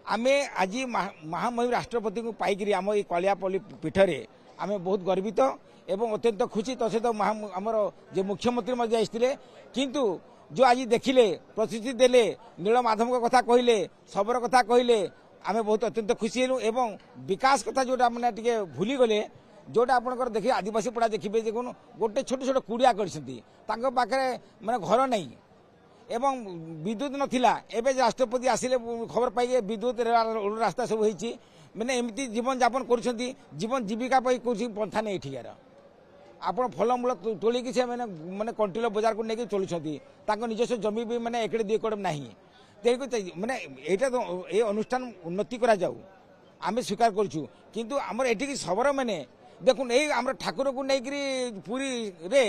आमे आज महामहिम राष्ट्रपति को पाइक आम ये कलियापल्ली पीठरे आम बहुत गर्वित एवं अत्यंत खुशी तो सहित आमर जे मुख्यमंत्री आसते किंतु जो आज देखिले प्रतिश्रुति देले नीलमाधव कथा कहले सबର कथा कहले आम बहुत अत्यंत खुशी हेलु एवं विकास कथा जोटा मैंने टे भूली गले जोटा आपंकर देखिए आदिवासी पड़ा देखिए देखुन गोटे छोट छोट कुड़िया कर माने घर नहीं एवं विद्युत नथिला एबे राष्ट्रपति आसिले खबर पाइए विद्युत रास्ता सब होईची मैंने एमती जीवन यापन कर जीवन जीविका पंथा नहीं ठिकार आपण फलमूल तोलिकी से मैंने मैंने कंटिलो बाजार को लेकिन चलुं निजस्व जमी भी मैंने एकड़े दुई एकड़ नहीं मैंने यहाँ तो ये अनुष्ठान उन्नति करा जाऊ आम स्वीकार करूँ किंतु आमर एटिकी खबर मैंने देखुन ये आम ठाकुर को लेकर पुरी रे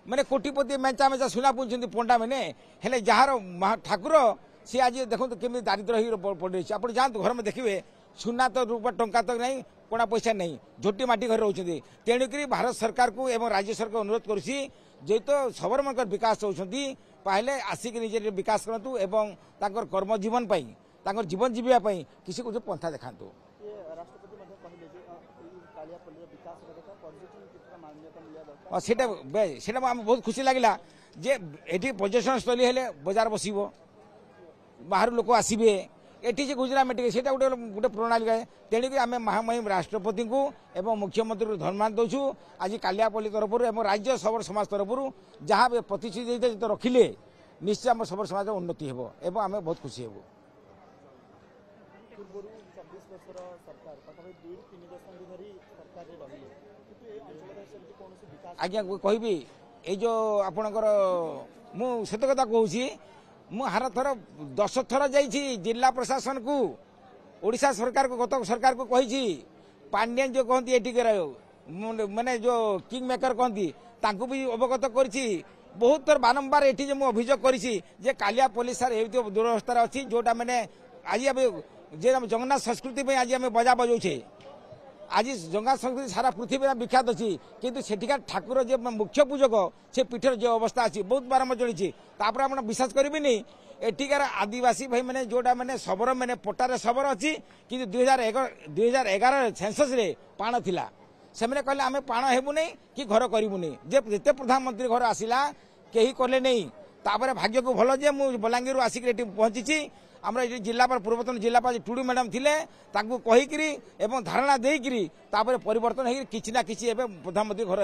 मैंने कोटिपति मेचा मेचा सुना पुंज पंडा मैंने हेले जार ठाकुर सी आज देखो केमी दारिद्र पड़ रही आप जातु घर में देखिए सुना तो रूपा टंका तो नहीं कोना पैसा नहीं झोटी माटी घर रोचे तेणुक भारत सरकार को एवं राज्य सरकार अनुरोध करुँची जेहेतु सबर मन विकास होती पहले आसिक निजे विकास करूँ एवं कर्म जीवन जीवन जीवाई किसी को पंथा देखा बहुत खुशी लगे जे एटी पर्यटन स्थली हेले बाजार बसब बाहर लोक आसबे एटी गुजरात मेटिक से गोटे गोटे प्रणाली है तेणुक आम महामहिम राष्ट्रपति को एवं मुख्यमंत्री को धन्यवाद दौचु आज कालियापल्ली तरफ एवं राज्य सबर समाज तरफ जहाँ प्रतिश्रुति तो रखिले निश्चय आम सबर समाज उन्नति हो एवं आम बहुत खुशी हेबू आज्ञा कहबी ये जो आपणकर मुत कथा कहूँ मुझे थर 10 थर जाइए जिला प्रशासन को ओडिशा सरकार को गत सरकार को कही पांड्यान जो कहती ये माने जो किंग मेकर कहती तांको भी अवगत करी बहुत थर बारंबार ये अभियोग कर कालियापल्ली सार ये दुरवस्था अच्छी जोटा मैंने आज जगन्नाथ संस्कृति आज आम बजा बजाऊे आज जगन्नाथ संस्कृति सारा पृथ्वी में विख्यात अच्छी किंतु सेठिकार ठाकुर जो मुख्य पूजक से पीठर जो अवस्था अच्छी बहुत बारंबार चली तापर आप विश्वास करेंगे एटिकार आदिवासी भाई मैंने जोटा मैंने सबर मैंने पट्टारे सबर अच्छी कि 2011 सेंसस रे पाण थिला से मैंने कहले आम पाण हेबू नहीं कि घर करूँ नहीं जिते प्रधानमंत्री घर आसला कहीं कले नहीं तापर भाग्य को भल जे मु बलांगीर आसिक पहुंची आम ये जिलापाल पूर्वतन जिलापाल टुडू मैडम थिले ताकू कहीकि एवं धारणा देकरी तापर परिवर्तन हो कि ना कि प्रधानमंत्री घर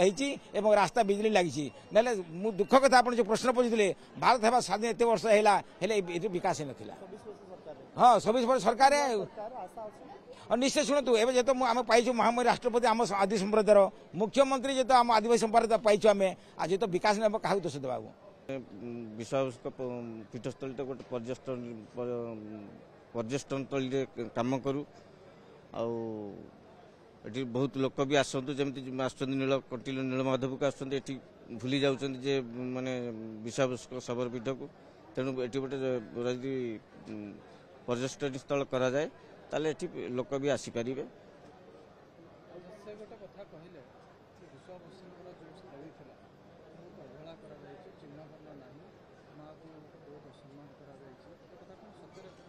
हो रास्ता बिजली लगी ना मु दुख कथा आप जो प्रश्न पूछते भारत है स्वाधीन एत वर्ष है विकास नाला हाँ 26 वर्ष सरकार निश्चय शुणु एवं जो आम पाइु महामहिम राष्ट्रपति आम आदि संप्रदायर मुख्यमंत्री जो आम आदिवासी संप्रदाय पाइु आम आज तो विकास नहीं क्या दोष देवा विश्वास पीठस्थल तो गोटे पर्यटन स्थली कम करूँ आठी बहुत लोक भी आसतु जमी नील कटिल नीलमाधव को आसते भूली जाऊँचे माने विश्वास सबर पीठ को तेणु ये गोटे यदि पर्यटन स्थल करा जाए ताले एठी लोक भी आसीपारे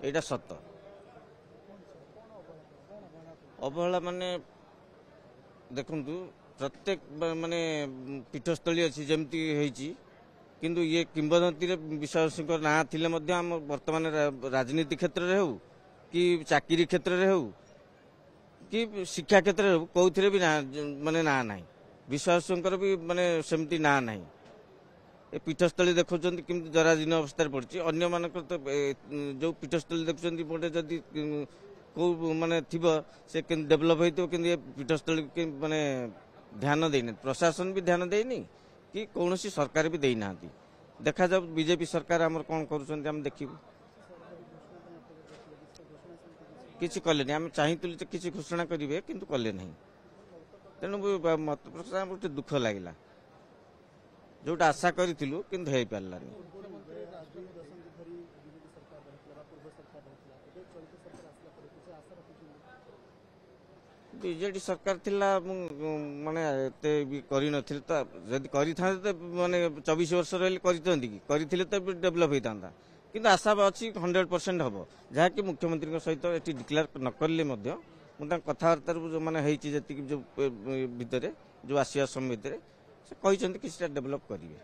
एटा सत अवहेला माने देखंतु प्रत्येक माने पीठस्थली अच्छी जमती होईची किंतु ये किंवदंती रे विश्वास ना थिले मध्य हम वर्तमान राजनीति क्षेत्र रे हो कि चाकरी क्षेत्र रे हो कि शिक्षा क्षेत्र रे हो कोथिरे भी ना माने ना नाही विश्वास भी माने सेमती ना नाही ए पीठस्थली देखुं कि जराजीर्ण अवस्था पड़ी अन्य मानक तो जो पीठस्थली देखुं गोटे जदि कौ माने थी से डेभलप हो कि पीठस्थली माने ध्यान देना प्रशासन भी ध्यान देनी कि कौन सरकार भी देना देखा जाऊ बीजेपी सरकार आम कौन कर देखू किसी कले आम चाहूँ किसी घोषणा करेंगे किंतु कले ना तेणु मत प्रश्न दुख लगे जोटा आशा करूँ कि हो पारानी बीजेडी सरकार थिला माने एते भी करी नथिल त जदि करी था माने 24 वर्ष रहले करी तो डेभलप होता କିନ୍ତୁ ଆଶା ଅଛି 100% ହେବ, ଯାହାକି ମୁଖ୍ୟମନ୍ତ୍ରୀଙ୍କ ସହିତ ଏଠି ଡିକ୍ଲେୟାର ନ କରିଲେ ମଧ୍ୟ ମୁଁ ତାଙ୍କ କଥାବାର୍ତ୍ତାରୁ ଯେଉଁମାନେ ହେଇଛି ଯେତିକି ଯେଉଁ ଭିତରେ ଯେଉଁ ଆସିବା ସମୟ ଭିତରେ ସେ କହିଛନ୍ତି କିଛିଟା ଡେଭଲପ୍ କରିବେ।